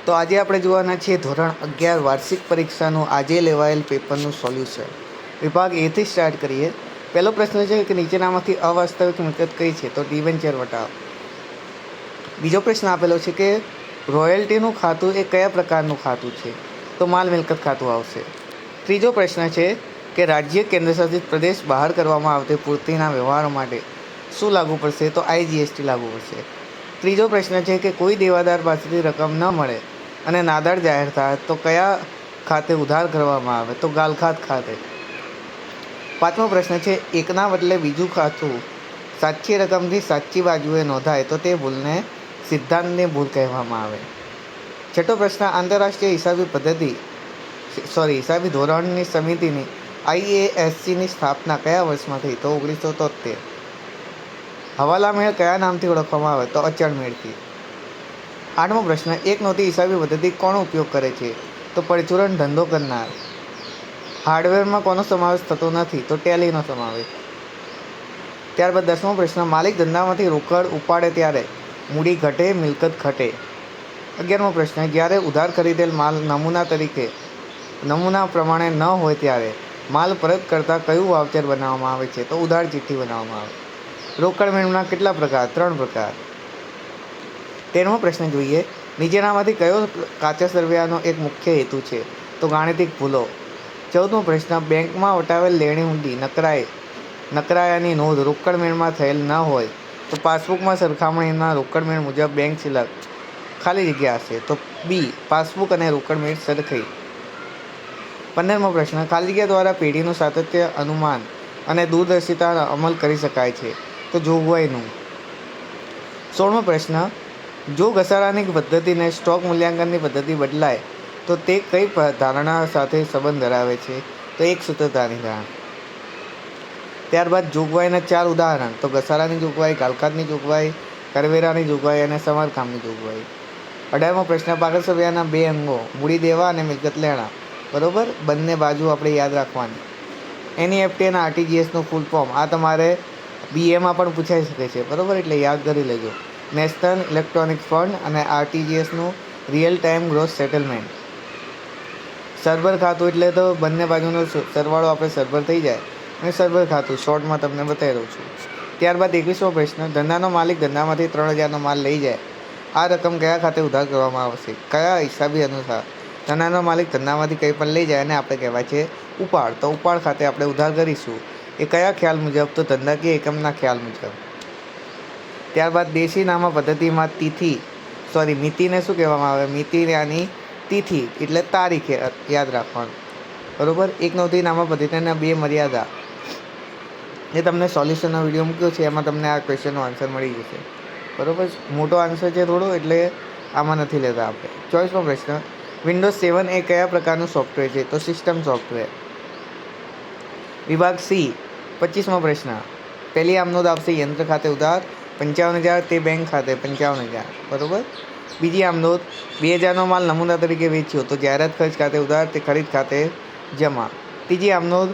તો આજે આપણે જોવાના છીએ ધોરણ 11 વાર્ષિક પરીક્ષાનું આજે લેવાયેલ પેપરનું સોલ્યુશન. વિભાગ એથી સ્ટાર્ટ કરીએ. પહેલો પ્રશ્ન છે કે નીચેનામાંથી અવાસ્તવિક મિલકત કઈ છે? તો ડિવેન્ચર વટાવ. બીજો પ્રશ્ન આપેલો છે કે રોયલ્ટીનું ખાતું એ કયા પ્રકારનું ખાતું છે? તો માલ મિલકત ખાતું આવશે. ત્રીજો પ્રશ્ન છે કે રાજ્ય કેન્દ્રશાસિત પ્રદેશ બહાર કરવામાં આવતી પૂર્તિના વ્યવહારો માટે શું લાગુ પડશે? તો IGST લાગુ પડશે. ત્રીજો પ્રશ્ન છે કે કોઈ દેવાદાર પાસેથી રકમ ન મળે અને નાદાર જાહેર થાય તો કયા ખાતે ઉધાર કરવામાં આવે? તો ગાલખાત ખાતે. પાંચમો પ્રશ્ન છે એકના બદલે બીજું ખાતું સાચી રકમથી સાચી બાજુએ નોંધાય તો તે ભૂલને સિદ્ધાંતની ભૂલ કહેવામાં આવે. છઠ્ઠો પ્રશ્ન આંતરરાષ્ટ્રીય હિસાબી ધોરણની સમિતિની IASCની સ્થાપના કયા વર્ષમાં થઈ? તો 1973. હવાલા મેળ કયા નામથી ઓળખવામાં આવે? તો અચળ મેળથી. આઠમો પ્રશ્ન એક નોંધી હિસાબી પદ્ધતિ કોણ ઉપયોગ કરે છે? તો પરચુરણ ધંધો કરનાર. હાર્ડવેરમાં કોનો સમાવેશ થતો નથી? તો ટેલીનો સમાવેશ. ત્યારબાદ 10મો પ્રશ્ન માલિક ધંધામાંથી રોકડ ઉપાડે ત્યારે મૂડી ઘટે મિલકત ઘટે. 11મો પ્રશ્ન જ્યારે ઉધાર ખરીદેલ માલ નમૂના પ્રમાણે ન હોય ત્યારે માલ પરત કરતાં કયું વાઉચર બનાવવામાં આવે છે? તો ઉધાર ચિઠ્ઠી બનાવવામાં આવે. રોકડ મેળવના કેટલા પ્રકાર? 3 પ્રકાર. 13મો પ્રશ્ન જોઈએ નીચેનામાંથી કયો કાચા સરવૈયાનો એક મુખ્ય હેતુ છે? તો ગાણિતિક ભૂલો. 14મો પ્રશ્ન બેંકમાં વટાવેલ લેણી હુંડી નકરાયાની નોંધ રોકડ મેળમાં થયેલ ન હોય તો પાસબુકમાં સરખામણીના રોકડ મેળ મુજબ બેંક સિલક ખાલી જગ્યા હશે. તો B પાસબુક અને રોકડ મેળ સરખી. 15મો પ્રશ્ન ખાલી જગ્યા દ્વારા પેઢીનું સાતત્ય અનુમાન અને દૂરદર્શિતા અમલ કરી શકાય છે? તો જોગવાઈનું. 16મો પ્રશ્ન જો ઘસારાની પદ્ધતિને સ્ટોક મૂલ્યાંકનની પદ્ધતિ બદલાય તો તે કઈ ધારણા સાથે સંબંધ ધરાવે છે? તો એક સૂત્રતાની ધારણા. ત્યારબાદ જોગવાઈના 4 ઉદાહરણ તો ઘસારાની જોગવાઈ, ગાલખાતની જોગવાઈ, કરવેરાની જોગવાઈ અને સમારકામની જોગવાઈ. 18મો પ્રશ્ન પાકલ સરવૈયાના 2 અંગો મૂડી દેવા અને મિલકત લેણા. બરોબર, બંને બાજુ આપણે યાદ રાખવાની. NEFT અને RTGSનું ફૂલ ફોર્મ આ તમારે BAમાં પણ પૂછાઈ શકે છે. બરોબર, એટલે યાદ કરી લેજો. નેશનલ ઇલેક્ટ્રોનિક ફંડ અને RTGSનું real time gross settlement. Server ખાતું એટલે તો બંને બાજુનો સરવાળો આપણે સર્વર થઈ જાય અને સર્વર ખાતું શોર્ટમાં તમને બતાવી દઉં છું. ત્યારબાદ 21મો પ્રશ્ન ધંધાનો માલિક ધંધામાંથી 3000નો માલ લઈ જાય. આ રકમ કયા ખાતે ઉધાર કરવામાં આવશે? કયા હિસાબી અનુસાર? ધંધાનો માલિક ધંધામાંથી કંઈ પણ લઈ જાય અને આપણે કહેવાય છે ઉપાડ. તો ઉપાડ ખાતે આપણે ઉધાર કરીશું. એ કયા ખ્યાલ મુજબ? તો ધંધાકીય એકમના ખ્યાલ મુજબ. ત્યારબાદ દેશી નામા પદ્ધતિમાં મિતિને શું કહેવામાં આવે? મિતિ યાની તિથિ એટલે તારીખ યાદ રાખવાનું. બરાબર, એક નોંધી નામા પદ્ધતિના 2 મર્યાદા એ તમને સોલ્યુશનનો વિડીયો મૂક્યો છે, એમાં તમને આ ક્વેશ્ચનનો આન્સર મળી જશે. બરાબર, મોટો આન્સર છે થોડો, એટલે આમાં નથી લેતા આપણે. 24મો પ્રશ્ન વિન્ડોઝ 7 એ કયા પ્રકારનું સોફ્ટવેર છે? તો સિસ્ટમ સોફ્ટવેર. વિભાગ C. 25મો પ્રશ્ન પહેલી આમનોંધ આવશે યંત્ર ખાતે ઉધાર 55,000 તે બેંક ખાતે 55,000. બરાબર. બીજી આમનોંધ 2000નો માલ નમૂના તરીકે વેચ્યો તો જાહેરાત ખર્ચ ખાતે ઉધાર તે ખરીદ ખાતે જમા. ત્રીજી આમનોંધ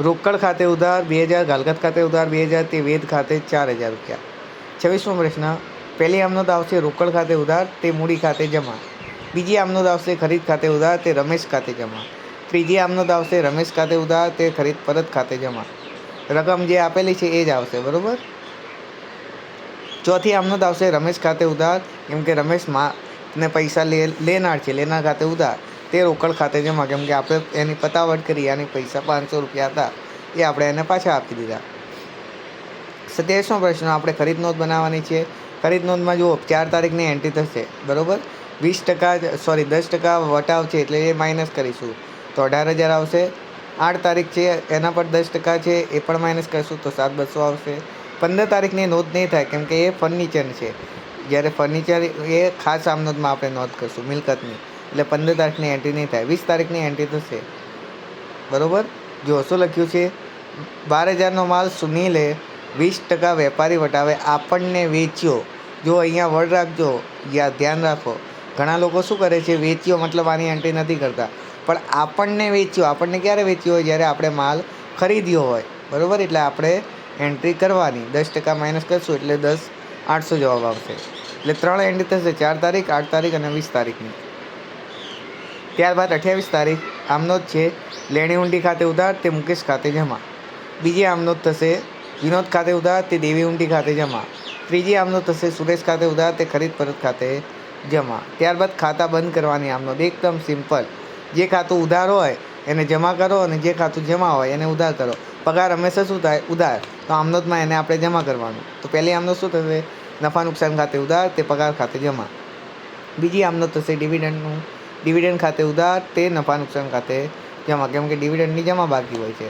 રોકડ ખાતે ઉધાર 2000, ગાલખાત ખાતે ઉધાર 2000 તે વેદ ખાતે 4000 રૂપિયા. 26મો પ્રશ્ન પહેલી આમનોંધ આવશે રોકડ ખાતે ઉધાર તે મૂડી ખાતે જમા. બીજી આમનોંધ આવશે ખરીદ ખાતે ઉધાર તે રમેશ ખાતે જમા. ત્રીજી આમનોંધ આવશે રમેશ ખાતે ઉધાર તે ખરીદ પરત ખાતે જમા. રકમ જે આપેલી છે એ જ આવશે. બરાબર. ચોથી આમનોંધ આવશે રમેશ ખાતે ઉધાર કેમ કે રમેશ ને પૈસા લેનાર છે, લેનાર ખાતે ઉધાર તે રોકડ ખાતે જમા કેમ કે આપણે એની પતાવટ કરી અને પૈસા 500 રૂપિયા હતા એ આપણે એને પાછા આપી દીધા. 27મો પ્રશ્ન આપણે ખરીદ નોંધ બનાવવાની છે. ખરીદ નોંધમાં જુઓ 4 તારીખની એન્ટ્રી થશે. બરાબર. 10% વટાવ છે એટલે એ માઇનસ કરીશું તો 18,000 આવશે. 8 તારીખ છે એના પર 10% છે એ પણ માઇનસ કરીશું તો 7,200 આવશે. 15 તારીખની નોંધ નહીં થાય કેમ કે એ ફર્નિચર છે, જ્યારે ફર્નિચર એ ખાસ આમનોંધમાં આપણે નોંધ કરીશું મિલકતની, એટલે 15 તારીખની એન્ટ્રી નહીં થાય. 20 તારીખની એન્ટ્રી થશે. બરાબર. જો શું લખ્યું છે 12,000નો માલ સુનીલે 20% વેપારી વટાવે આપણને વેચ્યો. જો અહીંયા વર્ડ રાખજો, ધ્યાન રાખો. ઘણા લોકો શું કરે છે વેચ્યો મતલબ આની એન્ટ્રી નથી કરતા, પણ આપણને વેચ્યો. આપણને ક્યારે વેચ્યો હોય? જ્યારે આપણે માલ ખરીદ્યો હોય. બરાબર, એટલે આપણે એન્ટ્રી કરવાની. 10% માઇનસ કરશું એટલે 10,800 જવાબ આવશે. એટલે 3 એન્ટ્રી થશે 4 તારીખ, 8 તારીખ અને 20 તારીખની. ત્યારબાદ 28 તારીખ આમનોંધ છે લેણી ઊંડી ખાતે ઉધાર, તે મુકેશ ખાતે જમા. બીજી આમનોંધ થશે વિનોદ ખાતે ઉધાર, તે દેવી ઊંડી ખાતે જમા. ત્રીજી આમનોંધ થશે સુરેશ ખાતે ઉધાર, તે ખરીદ પરત ખાતે જમા. ત્યારબાદ ખાતા બંધ કરવાની આમનોંધ એકદમ સિમ્પલ. જે ખાતું ઉધાર હોય એને જમા કરો અને જે ખાતું જમા હોય એને ઉધાર કરો. પગાર હંમેશા શું થાય? ઉધાર. તો આમનોંધમાં એને આપણે જમા કરવાનું. તો પહેલી આમનોંધ શું થશે? નફા નુકસાન ખાતે ઉધાર, તે પગાર ખાતે જમા. બીજી આમનોંધ થશે ડિવિડન્ડનું. ડિવિડન્ડ ખાતે ઉધાર, તે નફા નુકસાન ખાતે જમા, કેમ કે ડિવિડન્ડની જમા બાકી હોય છે.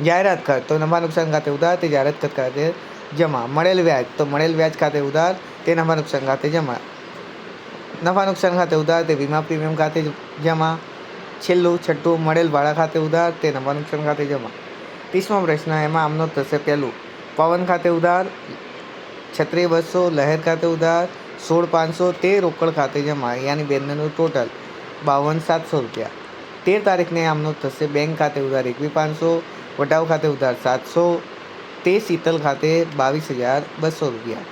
જાહેરાત ખર્ચ, તો નફા નુકસાન ખાતે ઉધાર, તે જાહેરાત ખર્ચ ખાતે જમા. મળેલ વ્યાજ, તો મળેલ વ્યાજ ખાતે ઉધાર, તે નફા નુકસાન ખાતે જમા. નફા નુકસાન ખાતે ઉધાર, તે વીમા પ્રીમિયમ ખાતે જમા. છેલ્લું છઠ્ઠું મળેલ ભાડા ખાતે ઉધાર, તે નફા નુકસાન ખાતે જમા. 30મો પ્રશ્ન, એમાં આમનોંધ થશે પહેલું પવન ખાતે ઉધાર, છત્રી 200, લહેર ખાતે ઉધાર 16,500, તે રોકડ ખાતે જમા, યાની બેનનું ટોટલ 52,700 રૂપિયા. 13 તારીખને આમનોંધ થશે બેંક ખાતે ઉધાર 21,500, વટાવ ખાતે ઉધાર 700, તે શીતલ ખાતે 22,200 રૂપિયા.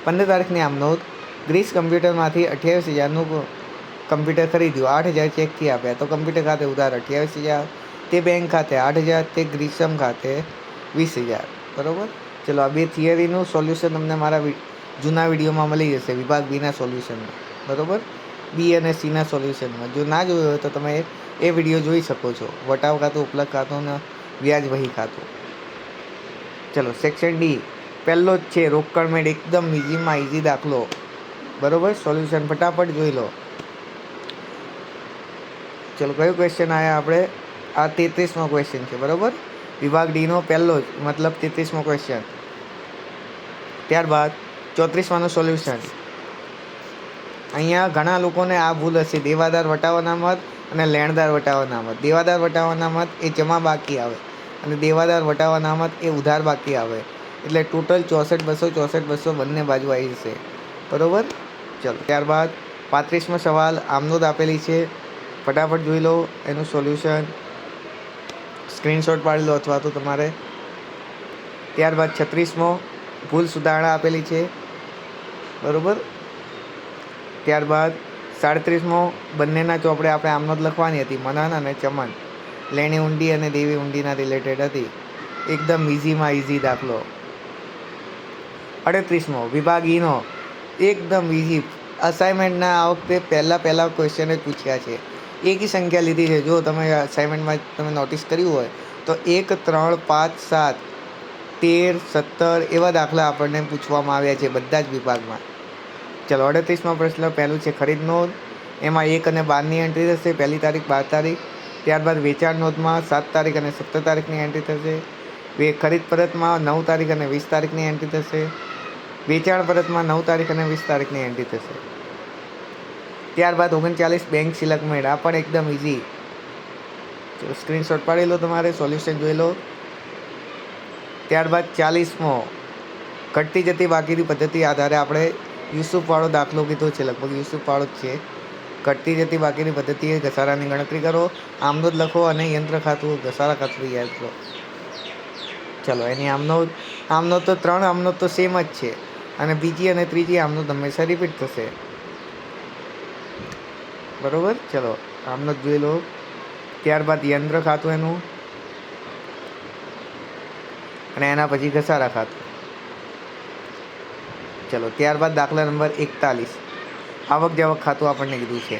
15 તારીખની આમનોંધ ગ્રીસ કમ્પ્યુટરમાંથી 28,000નું કમ્પ્યુટર ખરીદ્યું, 8,000 ચેકથી આપ્યા, તો કમ્પ્યુટર ખાતે ઉધાર 28,000, તે બેંક ખાતે 8,000, તે ગ્રીસમ ખાતે 20,000. બરાબર. ચલો, આ બે થિયરીનું સોલ્યુશન તમને મારા જૂના વિડીયોમાં મળી જશે, વિભાગ બીના સોલ્યુશનમાં. બરાબર. બી અને સીના સોલ્યુશનમાં. જો ના જોયું હોય તો તમે એ વિડીયો જોઈ શકો છો. વટાવ ખાતું, ઉપલબ્ધ ખાતું અને વ્યાજ વહી ખાતું. ચલો, સેક્શન ડી પહેલો જ છે રોકડ મેળ, એકદમ ઇઝીમાં ઇઝી દાખલો. બરાબર. સોલ્યુશન ફટાફટ જોઈ લો. ચલો, કયો ક્વેશ્ચન આવ્યા આપણે? આ 33મો ક્વેશ્ચન છે. બરાબર. વિભાગ ડીનો પહેલો જ, મતલબ 33મો ક્વેશ્ચન. ત્યારબાદ 34માનું સોલ્યુશન. અહીંયા ઘણા લોકોને આ ભૂલ હશે, દેવાદાર વટાવ અનામત અને લેણદાર વટાવ અનામત. દેવાદાર વટાવ અનામત એ જમા બાકી આવે અને દેવાદાર વટાવ અનામત એ ઉધાર બાકી આવે. એટલે ટોટલ 64,200 બંને બાજુ આવી જશે. બરાબર. ચલો, ત્યારબાદ 35મો સવાલ આમનોંધ આપેલી છે, ફટાફટ જોઈ લો એનું સોલ્યુશન. સ્ક્રીનશોટ પાડી લો અથવા તો તમારે. ત્યારબાદ 36મો ભૂલ સુધારણા આપેલી છે. બરાબર. ત્યારબાદ 37મો બંનેના ચોપડે આપણે આમનોંધ લખવાની હતી, મનન અને ચમન. લેણી ઊંડી અને દેવી ઊંડીના રિલેટેડ હતી. એકદમ ઇઝીમાં ઇઝી દાખલો. 38મો વિભાગ ઈનો, એકદમ ઇઝી. અસાઇનમેન્ટના આ વખતે પહેલા ક્વેશ્ચન જ પૂછ્યા છે. એકી સંખ્યા લીધી છે. જો તમે અસાઇનમેન્ટમાં તમે નોટિસ કર્યું હોય તો 1, 3, 5, 7, 13, 17 એવા દાખલા આપણને પૂછવામાં આવ્યા છે બધા જ વિભાગમાં. ચલો, 38મો પ્રશ્ન પહેલું છે ખરીદ નોંધ. એમાં 1 અને 12ની એન્ટ્રી થશે, 1 તારીખ 12 તારીખ. ત્યારબાદ વેચાણ નોંધમાં 7 તારીખ અને 17 તારીખની એન્ટ્રી થશે. ખરીદ પરતમાં 9 તારીખ અને 20 તારીખની એન્ટ્રી થશે. વેચાણ પરતમાં 9 તારીખ અને 20 તારીખની એન્ટ્રી થશે. ત્યારબાદ 39 બેંક સિલક મેળ, આ પણ એકદમ ઇઝી. ચલો, સ્ક્રીનશોટ પાડી લો, તમારે સોલ્યુશન જોઈ લો. ત્યારબાદ 40મો ઘટતી જતી બાકીની પદ્ધતિ આધારે આપણે યુસુફવાળો દાખલો કીધો છે, લગભગ યુસુફવાળો જ છે. ઘટતી જતી બાકીની પદ્ધતિએ ઘસારાની ગણતરી કરો, આમનોંધ લખો અને યંત્ર ખાતું ઘસારા ખાતું યાદ કરો. ચલો, એની આમનોંધ તો 3 આમનોંધ તો સેમ જ છે અને બીજી અને ત્રીજી આમનોંધ હંમેશા રિપીટ થશે. બરાબર. ચલો, આમનોંધ જોઈ લો. ત્યારબાદ યંત્ર ખાતું એનું અને એના પછી ઘસારા ખાતું. ચલો, ત્યારબાદ દાખલા નંબર 41 આવક જાવક ખાતું આપણને કીધું છે.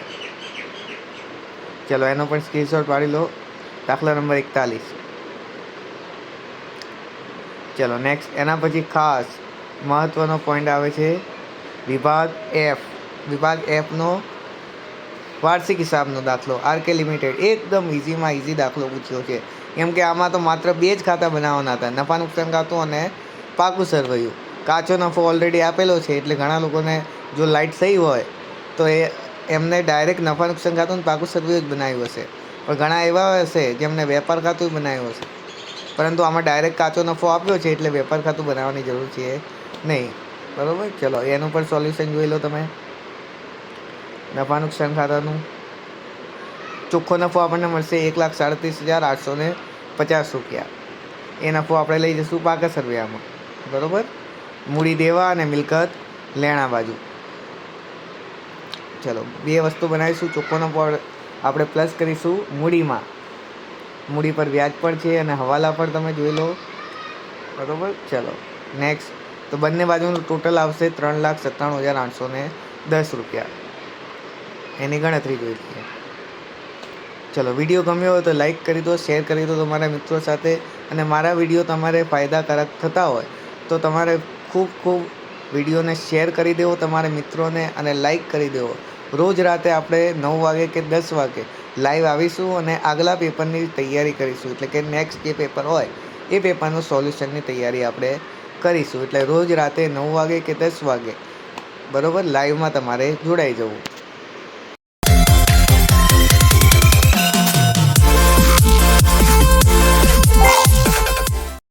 ચલો, એનો પણ સ્ક્રીનશોટ પાડી લો. દાખલા નંબર 41. ચલો, નેક્સ્ટ એના પછી ખાસ મહત્ત્વનો પોઈન્ટ આવે છે વિભાગ એફ. વિભાગ એફનો વાર્ષિક હિસાબનો દાખલો, આરકે લિમિટેડ. એકદમ ઇઝીમાં ઇઝી દાખલો પૂછ્યો છે, કેમ કે આમાં તો માત્ર 2 જ ખાતા બનાવવાના હતા, નફા નુકસાન ખાતું અને પાકું સરવૈયું. કાચો નફો ઓલરેડી આપેલો છે, એટલે ઘણા લોકોને જો લાઇટ થઈ હોય તો એમને ડાયરેક્ટ નફા નુકસાન ખાતું અને પાકું સરવૈયું જ બનાવ્યું હશે. પણ ઘણા એવા હશે જેમને વેપાર ખાતું બનાવ્યું હશે, પરંતુ આમાં ડાયરેક્ટ કાચો નફો આપ્યો છે એટલે વેપાર ખાતું બનાવવાની જરૂર છે નહીં. બરાબર. ચલો, એનું પણ સોલ્યુશન જોઈ લો તમે. નફા નુકસાન ખાતાનું ચોખ્ખો નફો આપણને મળશે 1,37,850 રૂપિયા. એ નફો આપણે લઈ જઈશું પાકા સરવૈયામાં. બરાબર. મૂડી દેવા અને મિલકત લેણા બાજુ. ચલો 2 વસ્તુ બનાવીશું. ચોખ્ખોનો પાવડર આપણે પ્લસ કરીશું મૂડીમાં. મૂડી પર વ્યાજ પણ છે અને હવાલા પર તમે જોઈ લો, બરાબર. ચલો નેક્સ્ટ. તો બંને બાજુનું ટોટલ આવશે 3,97,810 રૂપિયા. એની ગણતરી જોઈ લઈએ. ચલો વિડીયો ગમ્યો હોય તો લાઈક કરી દો, શેર કરી દો તમારા મિત્રો સાથે. અને મારા વિડીયો તમારે ફાયદાકારક થતા હોય તો તમારે ખૂબ વિડીયોને શેર કરી દેવો તમારા મિત્રોને અને લાઈક કરી દેવો. રોજ રાતે આપણે 9 વાગે કે 10 વાગે લાઈવ આવીશું અને આગલા પેપરની તૈયારી કરીશું. એટલે કે નેક્સ્ટ જે પેપર હોય એ પેપરનું સોલ્યુશનની તૈયારી આપણે કરીશું. એટલે રોજ રાતે 9 વાગે કે 10 વાગે બરાબર લાઈવમાં તમારે જોડાઈ જવું.